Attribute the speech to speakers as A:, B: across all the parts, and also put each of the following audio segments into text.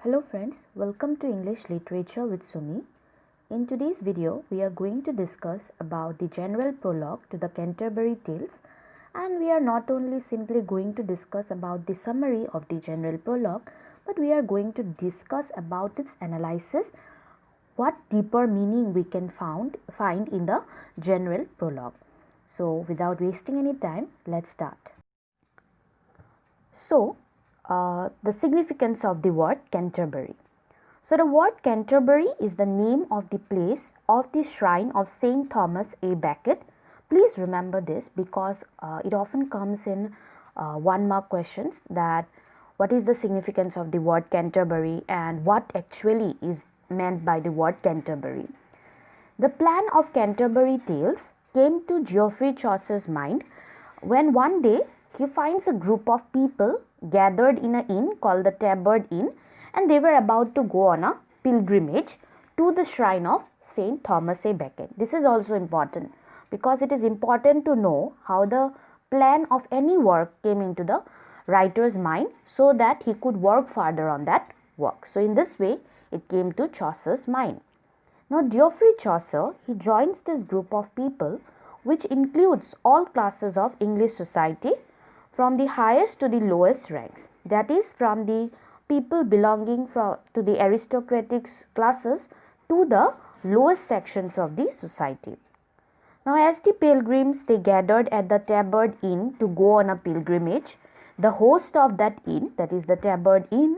A: Hello friends, welcome to English Literature with Sumi. In today's video, we are going to discuss about the general prologue to the Canterbury Tales, and we are not only simply going to discuss about the summary of the general prologue, but we are going to discuss about its analysis, what deeper meaning we can find in the general prologue. So without wasting any time, let's start. The significance of the word Canterbury. So, the word Canterbury is the name of the place of the shrine of Saint Thomas A. Becket. Please remember this because it often comes in 1 mark questions, that what is the significance of the word Canterbury and what actually is meant by the word Canterbury. The plan of Canterbury Tales came to Geoffrey Chaucer's mind when one day he finds a group of people gathered in an inn called the Tabard Inn, and they were about to go on a pilgrimage to the shrine of Saint Thomas A. Becket. This is also important because it is important to know how the plan of any work came into the writer's mind so that he could work further on that work. So in this way, it came to Chaucer's mind. Now, Geoffrey Chaucer, he joins this group of people, which includes all classes of English society, from the highest to the lowest ranks, that is, from the people belonging to the aristocratic classes to the lowest sections of the society. Now, as the pilgrims they gathered at the Tabard Inn to go on a pilgrimage, the host of that inn, that is the Tabard Inn,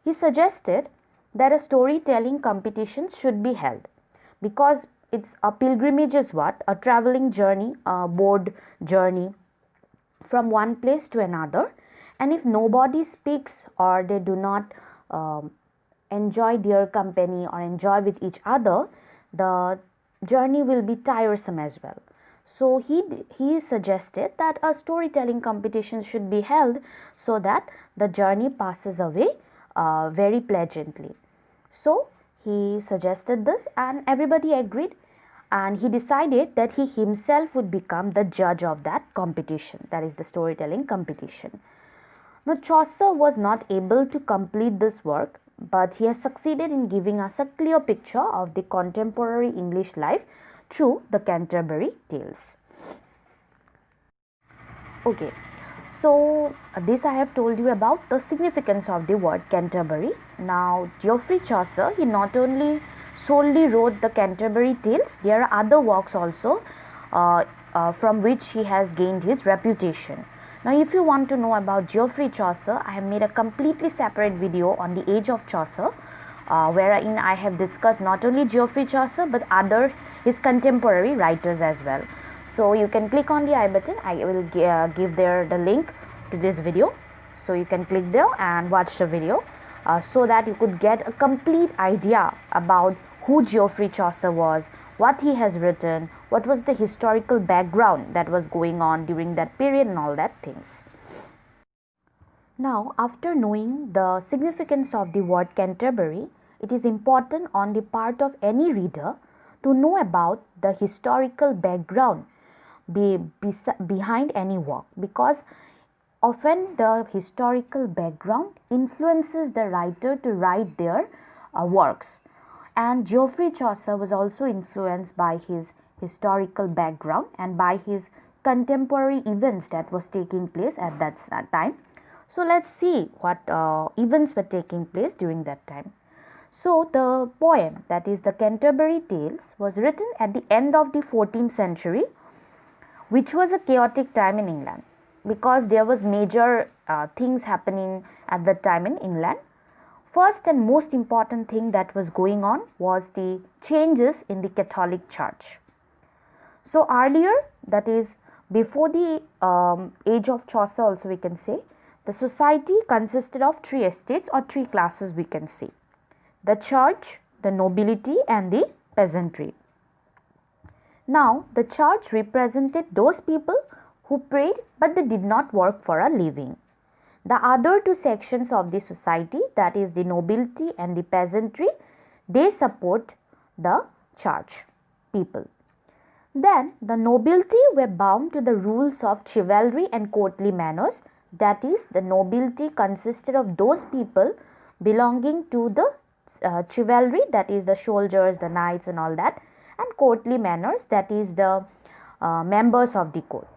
A: he suggested that a storytelling competition should be held, because it's a pilgrimage is what? A traveling journey, a board journey from one place to another, and if nobody speaks or they do not enjoy their company or enjoy with each other, the journey will be tiresome as well. So he suggested that a storytelling competition should be held so that the journey passes away very pleasantly. So he suggested this and everybody agreed, and he decided that he himself would become the judge of that competition, that is the storytelling competition. Now, Chaucer was not able to complete this work, but he has succeeded in giving us a clear picture of the contemporary English life through the Canterbury Tales. Okay, so this I have told you about the significance of the word Canterbury. Now, Geoffrey Chaucer, he not only solely wrote the Canterbury Tales, there are other works also from which he has gained his reputation. Now, if you want to know about Geoffrey Chaucer, I have made a completely separate video on the age of Chaucer, wherein I have discussed not only Geoffrey Chaucer but other his contemporary writers as well. So you can click on the I button. I will give there the link to this video, so you can click there and watch the video so that you could get a complete idea about who Geoffrey Chaucer was, what he has written, what was the historical background that was going on during that period and all that things. Now, after knowing the significance of the word Canterbury, it is important on the part of any reader to know about the historical background behind any work, because often the historical background influences the writer to write their works, and Geoffrey Chaucer was also influenced by his historical background and by his contemporary events that was taking place at that time. So let's see what events were taking place during that time. So the poem, that is the Canterbury Tales, was written at the end of the 14th century, which was a chaotic time in England because there was major things happening at that time in England. First and most important thing that was going on was the changes in the Catholic Church. So earlier, that is before the age of Chaucer also we can say, the society consisted of three estates or three classes we can say: the church, the nobility and the peasantry. Now, the church represented those people who prayed but they did not work for a living. The other two sections of the society, that is the nobility and the peasantry, they support the church people. Then the nobility were bound to the rules of chivalry and courtly manners, that is the nobility consisted of those people belonging to the chivalry, that is the soldiers, the knights and all that, and courtly manners, that is the members of the court.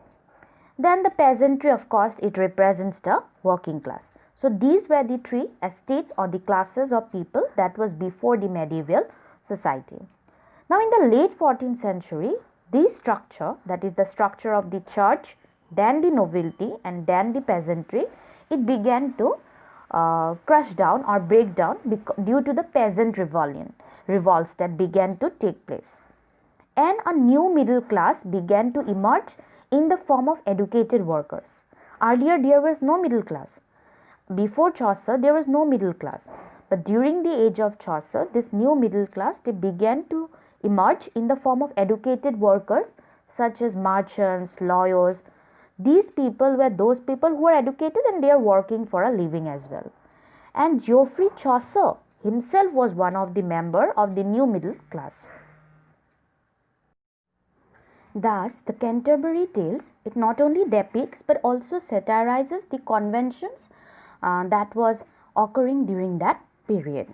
A: Then the peasantry, of course, it represents the working class. So these were the three estates or the classes of people that was before the medieval society. Now in the late 14th century, this structure, that is the structure of the church, then the nobility and then the peasantry, it began to crush down or break down due to the peasant revolts that began to take place. And a new middle class began to emerge in the form of educated workers. Earlier there was no middle class. Before Chaucer there was no middle class. But during the age of Chaucer, this new middle class, they began to emerge in the form of educated workers such as merchants, lawyers. These people were those people who were educated and they are working for a living as well. And Geoffrey Chaucer himself was one of the member of the new middle class. Thus, the Canterbury Tales, it not only depicts but also satirizes the conventions that was occurring during that period.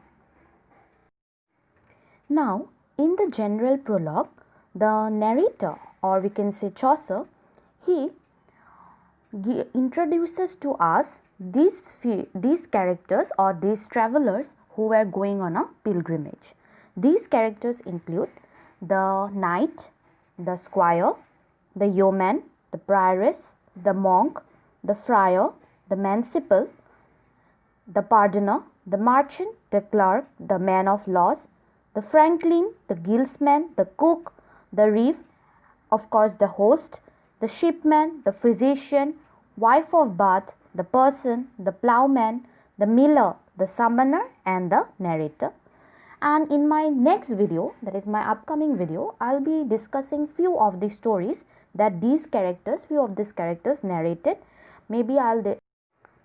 A: Now, in the general prologue, the narrator, or we can say Chaucer, he introduces to us these characters or these travelers who were going on a pilgrimage. These characters include the knight, the squire, the yeoman, the prioress, the monk, the friar, the manciple, the pardoner, the merchant, the clerk, the man of laws, the franklin, the guildsman, the cook, the reeve, of course the host, the shipman, the physician, wife of Bath, the person, the ploughman, the miller, the summoner and the narrator. And in my next video, that is my upcoming video, I'll be discussing few of the stories that few of these characters narrated. Maybe I'll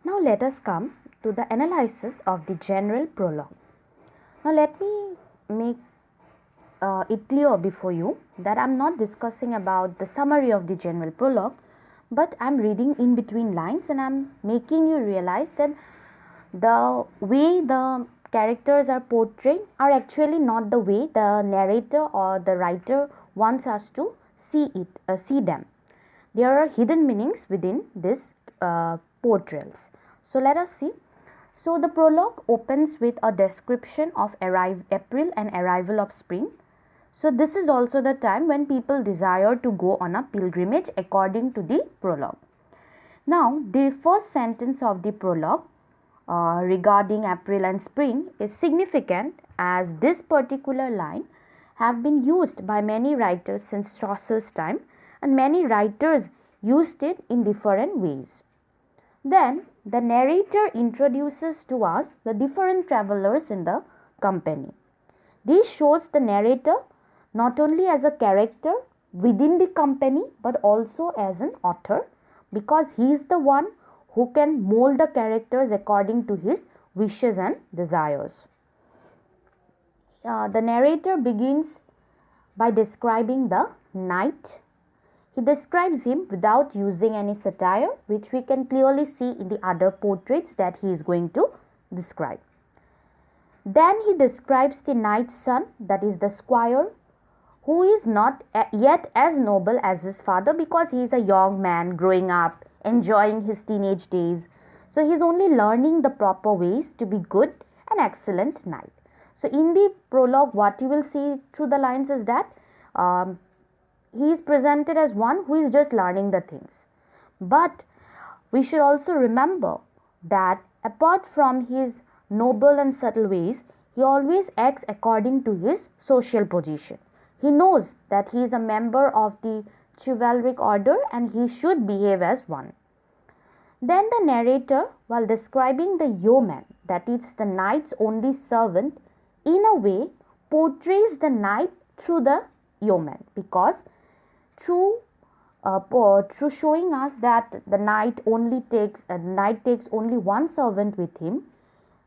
A: Now let us come to the analysis of the general prologue. Now let me make it clear before you that I'm not discussing about the summary of the general prologue, but I'm reading in between lines and I'm making you realize that the way the characters are portrayed are actually not the way the narrator or the writer wants us to see them. There are hidden meanings within these portrayals. So let us see. So the prologue opens with a description of April and arrival of spring. So this is also the time when people desire to go on a pilgrimage according to the prologue. Now the first sentence of the prologue regarding April and spring is significant, as this particular line have been used by many writers since Chaucer's time, and many writers used it in different ways. Then the narrator introduces to us the different travelers in the company. This shows the narrator not only as a character within the company but also as an author, because he is the one who can mold the characters according to his wishes and desires. The narrator begins by describing the knight. He describes him without using any satire, which we can clearly see in the other portraits that he is going to describe. Then he describes the knight's son, that is the squire, who is not yet as noble as his father because he is a young man growing up, enjoying his teenage days. So he is only learning the proper ways to be good and excellent knight. So in the prologue, what you will see through the lines is that he is presented as one who is just learning the things. But we should also remember that apart from his noble and subtle ways, he always acts according to his social position. He knows that he is a member of the chivalric order and he should behave as one. Then the narrator, while describing the yeoman, that is the knight's only servant, in a way portrays the knight through the yeoman, because through showing us that the knight takes only one servant with him,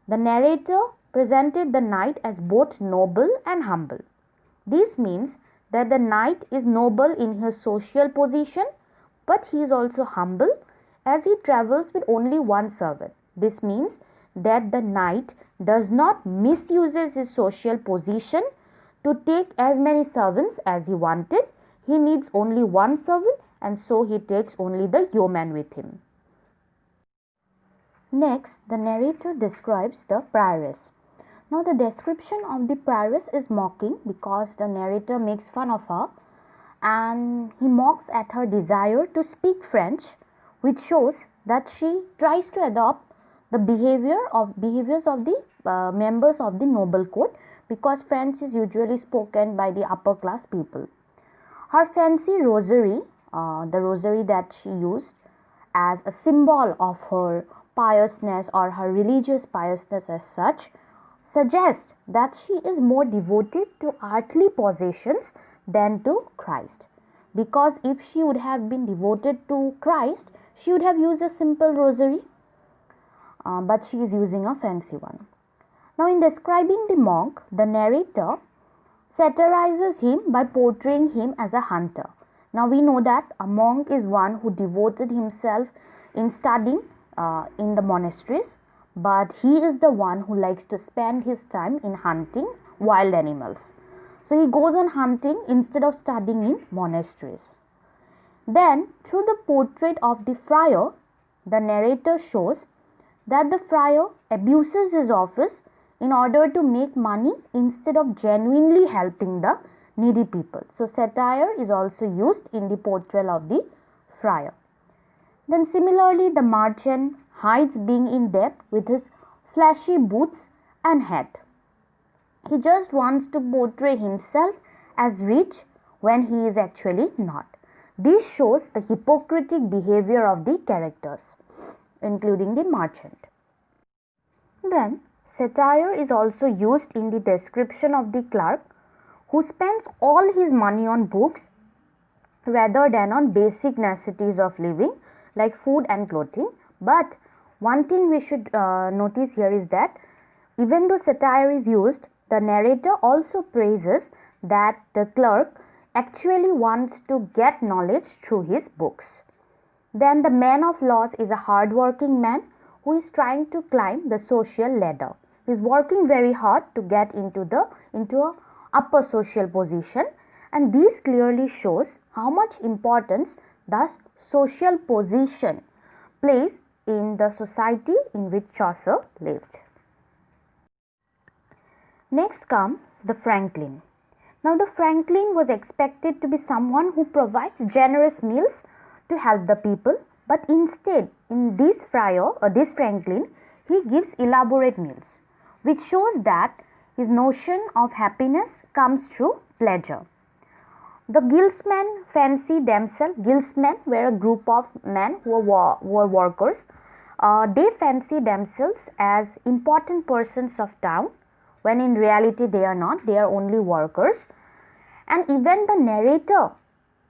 A: the narrator presented the knight as both noble and humble. This means that the knight is noble in his social position, but he is also humble as he travels with only one servant. This means that the knight does not misuses his social position to take as many servants as he wanted. He needs only one servant, and so he takes only the yeoman with him. Next, the narrator describes the prioress. Now, the description of the prioress is mocking because the narrator makes fun of her and he mocks at her desire to speak French, which shows that she tries to adopt the behaviors of the members of the noble court, because French is usually spoken by the upper class people. Her fancy rosary, the rosary that she used as a symbol of her piousness or her religious piousness as such, suggests that she is more devoted to earthly possessions than to Christ. Because if she would have been devoted to Christ, she would have used a simple rosary, but she is using a fancy one. Now, in describing the monk, the narrator satirizes him by portraying him as a hunter. Now, we know that a monk is one who devoted himself in studying in the monasteries, but he is the one who likes to spend his time in hunting wild animals. So, he goes on hunting instead of studying in monasteries. Then, through the portrait of the friar, the narrator shows that the friar abuses his office in order to make money instead of genuinely helping the needy people. So, satire is also used in the portrayal of the friar. Then similarly, the merchant hides being in debt with his flashy boots and hat. He just wants to portray himself as rich when he is actually not. This shows the hypocritic behavior of the characters, including the merchant. Then, satire is also used in the description of the clerk who spends all his money on books rather than on basic necessities of living like food and clothing. But one thing we should notice here is that even though satire is used, the narrator also praises that the clerk actually wants to get knowledge through his books. Then the man of laws is a hard-working man who is trying to climb the social ladder. He is working very hard to get into a upper social position, and this clearly shows how much importance thus social position plays in the society in which Chaucer lived. Next comes the Franklin. Now, the Franklin was expected to be someone who provides generous meals to help the people, but instead, in this Franklin, he gives elaborate meals, which shows that his notion of happiness comes through pleasure. The guildsmen fancy themselves, guildsmen were a group of men who were workers. They fancy themselves as important persons of town, when in reality they are not, they are only workers. And even the narrator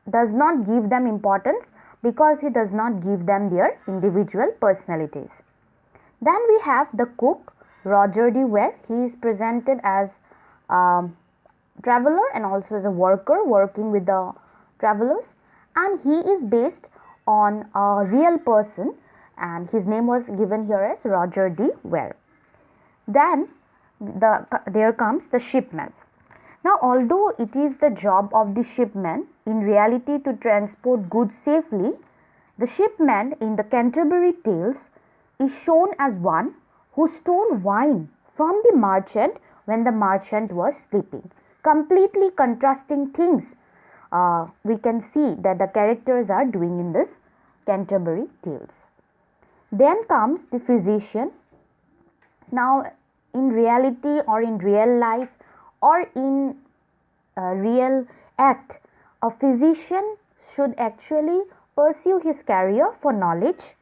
A: does not give them importance because he does not give them their individual personalities. Then we have the cook, Roger de Vere. He is presented as traveler and also as a worker working with the travelers, and he is based on a real person, and his name was given here as Roger de Vere. Then there comes the shipman. Now, although it is the job of the shipman in reality to transport goods safely, the shipman in the Canterbury Tales is shown as one who stole wine from the merchant when the merchant was sleeping. Completely contrasting things we can see that the characters are doing in this Canterbury Tales. Then comes the physician. Now, in reality or in real life or in real act, a physician should actually pursue his career for knowledge.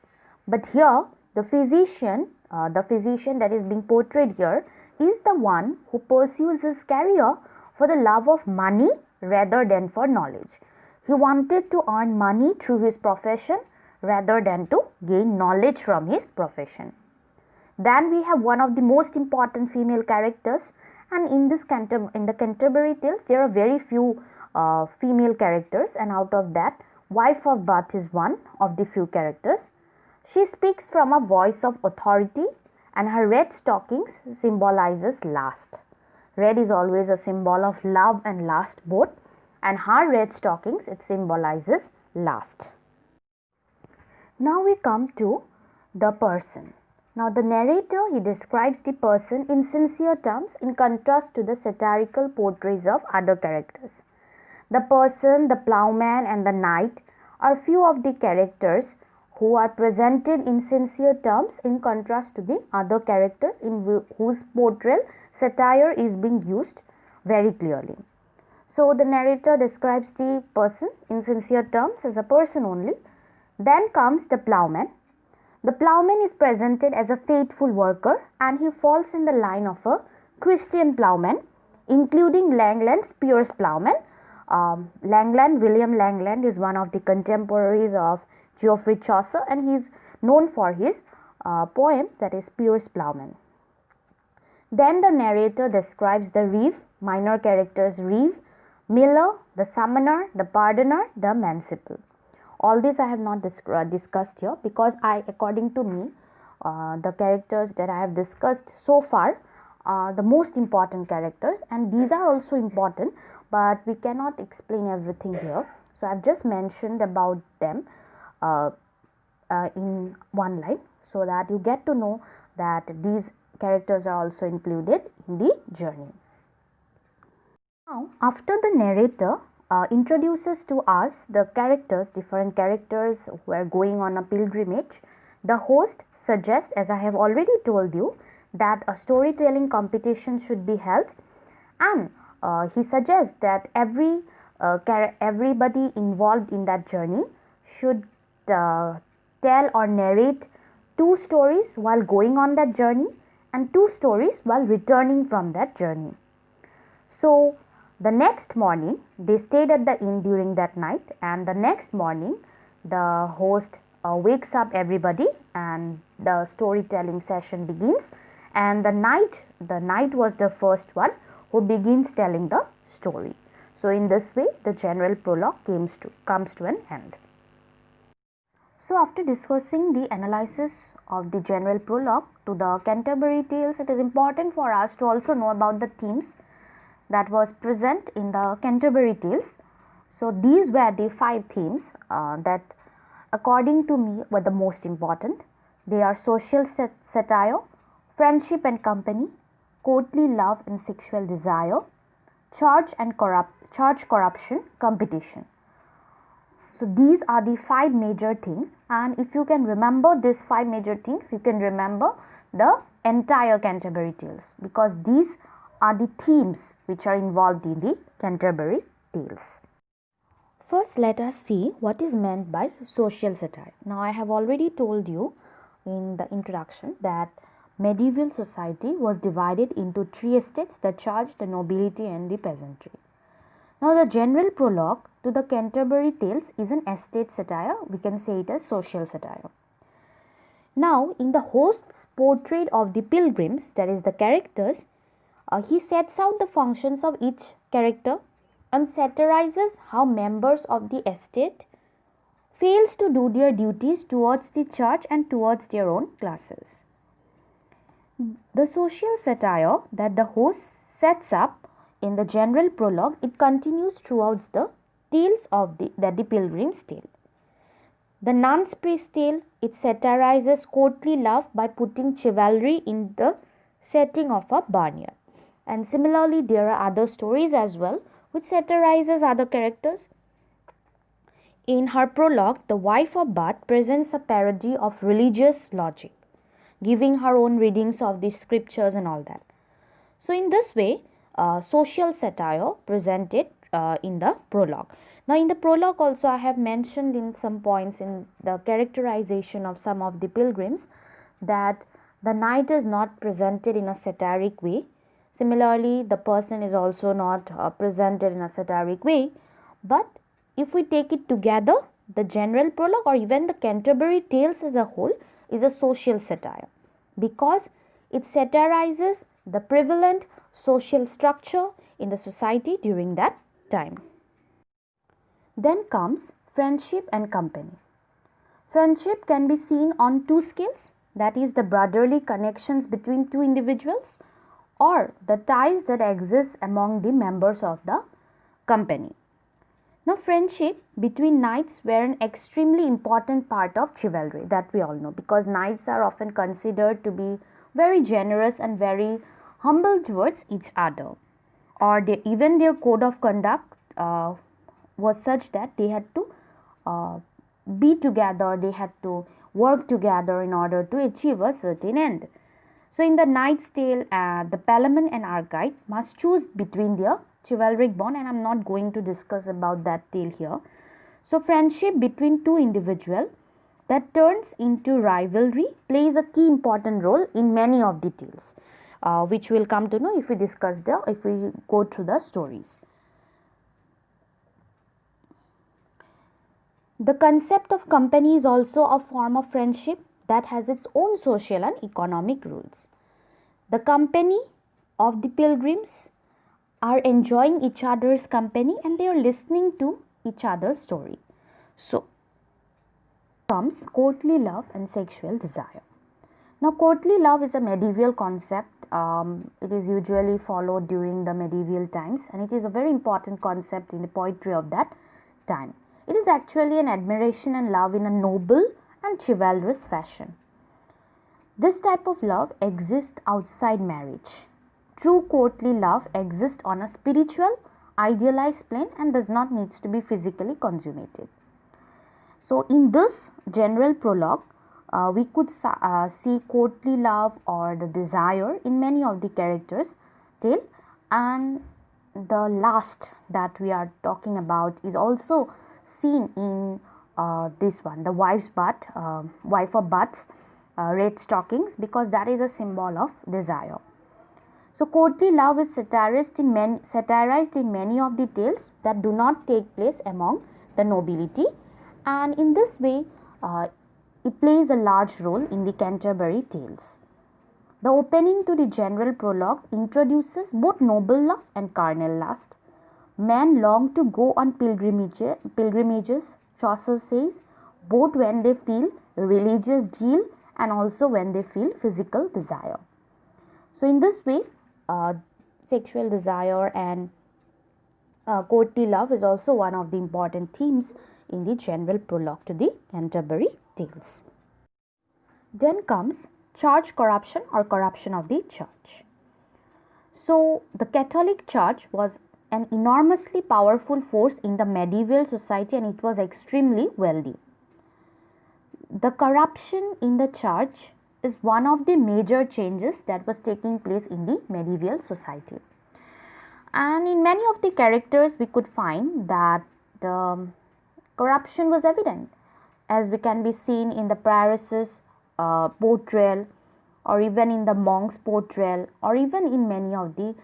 A: But here, the physician that is being portrayed here is the one who pursues his career for the love of money rather than for knowledge. He wanted to earn money through his profession rather than to gain knowledge from his profession. Then we have one of the most important female characters, and in the Canterbury Tales there are very few female characters, and out of that, wife of Bath is one of the few characters. She speaks from a voice of authority and her red stockings symbolizes lust. Red is always a symbol of love and lust both, and her red stockings, it symbolizes lust. Now we come to the person. Now the narrator, he describes the person in sincere terms in contrast to the satirical portraits of other characters. The person, the plowman and the knight are few of the characters who are presented in sincere terms in contrast to the other characters in whose portrayal satire is being used very clearly. So the narrator describes the person in sincere terms as a person only. Then comes the plowman. The plowman is presented as a faithful worker and he falls in the line of a Christian plowman, including Langland's Piers Plowman. William Langland is one of the contemporaries of Geoffrey Chaucer and he is known for his poem, that is Piers Plowman. Then the narrator describes the reeve, minor characters reeve, miller, the summoner, the pardoner, the manciple. All this I have not discussed here because according to me, the characters that I have discussed so far are the most important characters, and these are also important, but we cannot explain everything here. So I have just mentioned about them in one line so that you get to know that these characters are also included in the journey. Now, after the narrator introduces to us the characters, different characters who are going on a pilgrimage, the host suggests, as I have already told you, that a storytelling competition should be held, and he suggests that everybody involved in that journey should tell or narrate 2 stories while going on that journey and 2 stories while returning from that journey. So the next morning, they stayed at the inn during that night, and the next morning the host wakes up everybody and the storytelling session begins, and the knight was the first one who begins telling the story. So in this way the general prologue comes to an end. So after discussing the analysis of the general prologue to the Canterbury Tales, it is important for us to also know about the themes that was present in the Canterbury Tales. So these were the 5 themes that according to me were the most important. They are social satire, friendship and company, courtly love and sexual desire, charge corruption, competition. So these are the 5 major things, and if you can remember these 5 major things, you can remember the entire Canterbury Tales, because these are the themes which are involved in the Canterbury Tales. First, let us see what is meant by social satire. Now, I have already told you in the introduction that medieval society was divided into 3 estates: the church, the nobility and the peasantry. Now, the general prologue to the Canterbury Tales is an estate satire. We can say it as social satire. Now, in the host's portrait of the pilgrims, that is the characters, he sets out the functions of each character and satirizes how members of the estate fails to do their duties towards the church and towards their own classes. The social satire that the host sets up in the general prologue, it continues throughout the tales of the pilgrim's tale. The nun's priest tale, it satirizes courtly love by putting chivalry in the setting of a barnyard. And similarly, there are other stories as well which satirizes other characters. In her prologue, the wife of Bath presents a parody of religious logic, giving her own readings of the scriptures and all that. So in this way, social satire presented in the prologue. Now in the prologue also, I have mentioned in some points in the characterization of some of the pilgrims that the knight is not presented in a satiric way. Similarly, the person is also not presented in a satiric way. But if we take it together, the general prologue or even the Canterbury Tales as a whole is a social satire, because it satirizes the prevalent social structure in the society during that time. Then comes friendship and company. Friendship can be seen on 2 scales. that is the brotherly connections between two individuals, or the ties that exist among the members of the company. Now, friendship between knights were an extremely important part of chivalry, that we all know, because knights are often considered to be very generous and very humble towards each other, or even their code of conduct was such that they had to uh, be together, they had to work together in order to achieve a certain end. So, in the Knight's Tale, the Palamon and Argyle must choose between their chivalric bond, and I am not going to discuss about that tale here. So, friendship between two individuals that turns into rivalry plays a key important role in many of the tales, which we'll come to know if we go through the stories. The concept of company is also a form of friendship that has its own social and economic rules. The company of the pilgrims are enjoying each other's company and they are listening to each other's story. So, comes courtly love and sexual desire. Now, courtly love is a medieval concept. It is usually followed during the medieval times, and it is a very important concept in the poetry of that time. It is actually an admiration and love in a noble and chivalrous fashion. This type of love exists outside marriage. True courtly love exists on a spiritual, idealized plane and does not need to be physically consummated. So, in this general prologue, we could see courtly love or the desire in many of the characters' tale, and the last that we are talking about is also seen in this one, the wife of Bath's red stockings, because that is a symbol of desire. So, courtly love is satirized in many of the tales that do not take place among the nobility, and in this way it plays a large role in the Canterbury Tales. The opening to the general prologue introduces both noble love and carnal lust. Men long to go on pilgrimages, Chaucer says, both when they feel religious zeal and also when they feel physical desire. So, in this way, sexual desire and courtly love is also one of the important themes in the general prologue to the Canterbury Tales. Then comes church corruption or corruption of the church. So, the Catholic Church was an enormously powerful force in the medieval society and it was extremely wealthy. The corruption in the church is one of the major changes that was taking place in the medieval society. And in many of the characters, we could find that corruption was evident, as we can be seen in the prioress's portrayal, or even in the monk's portrayal, or even in many of the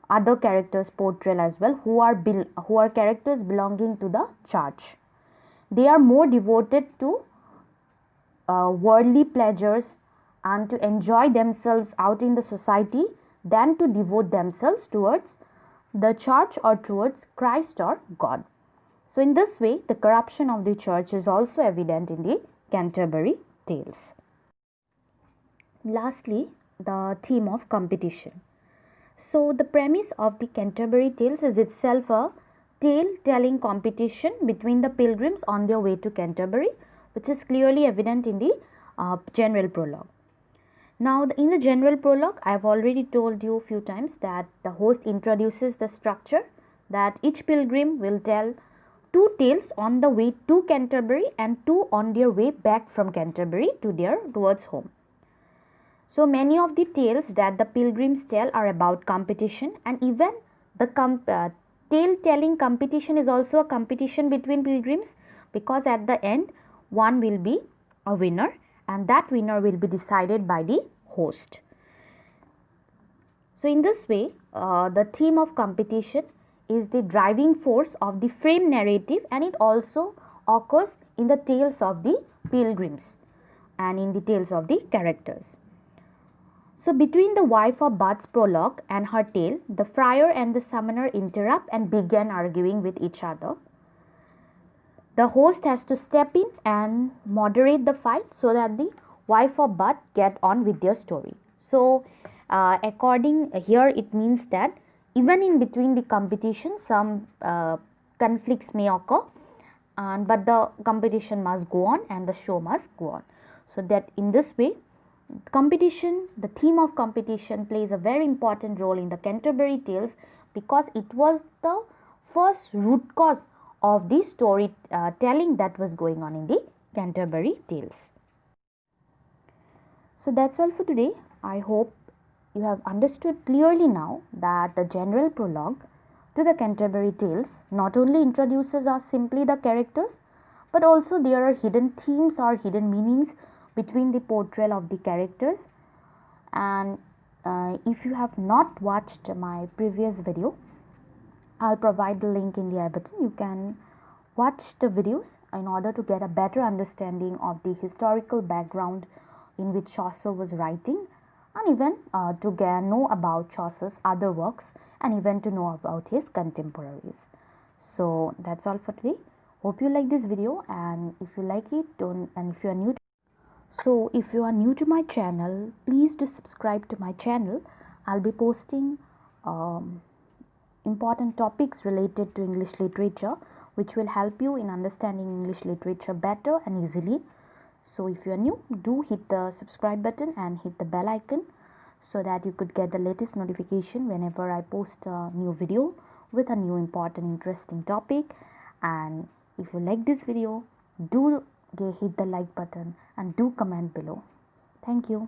A: other characters' portrayal as well, who are characters belonging to the church. They are more devoted to worldly pleasures and to enjoy themselves out in the society than to devote themselves towards the church or towards Christ or God. So, in this way, the corruption of the church is also evident in the Canterbury Tales. Lastly, the theme of competition. So, the premise of the Canterbury Tales is itself a tale-telling competition between the pilgrims on their way to Canterbury, which is clearly evident in the general prologue. Now, in the general prologue, I have already told you a few times that the host introduces the structure, that each pilgrim will tell two tales on the way to Canterbury and two on their way back from Canterbury towards home. So, many of the tales that the pilgrims tell are about competition, and even the tale telling competition is also a competition between pilgrims, because at the end one will be a winner and that winner will be decided by the host. So, in this way, the theme of competition is the driving force of the frame narrative, and it also occurs in the tales of the pilgrims and in the tales of the characters. So, between the wife of Bath's prologue and her tale, the friar and the summoner interrupt and begin arguing with each other. The host has to step in and moderate the fight so that the wife or but get on with their story. So according here, it means that even in between the competition, some conflicts may occur, and but the competition must go on and the show must go on. So that in this way, competition, the theme of competition plays a very important role in the Canterbury Tales, because it was the first root cause of the story telling that was going on in the Canterbury Tales. So that's all for today. I hope you have understood clearly now that the general prologue to the Canterbury Tales not only introduces us simply the characters, but also there are hidden themes or hidden meanings between the portrayal of the characters. And if you have not watched my previous video, I'll provide the link in the I button. You can watch the videos in order to get a better understanding of the historical background in which Chaucer was writing, and even to know about Chaucer's other works, and even to know about his contemporaries. So that's all for today. Hope you like this video, and if you like it, if you are new to my channel, please do subscribe to my channel. I'll be posting important topics related to English literature, which will help you in understanding English literature better and easily. So if you are new, do hit the subscribe button and hit the bell icon so that you could get the latest notification whenever I post a new video with a new important interesting topic. And if you like this video, do hit the like button and do comment below. Thank you.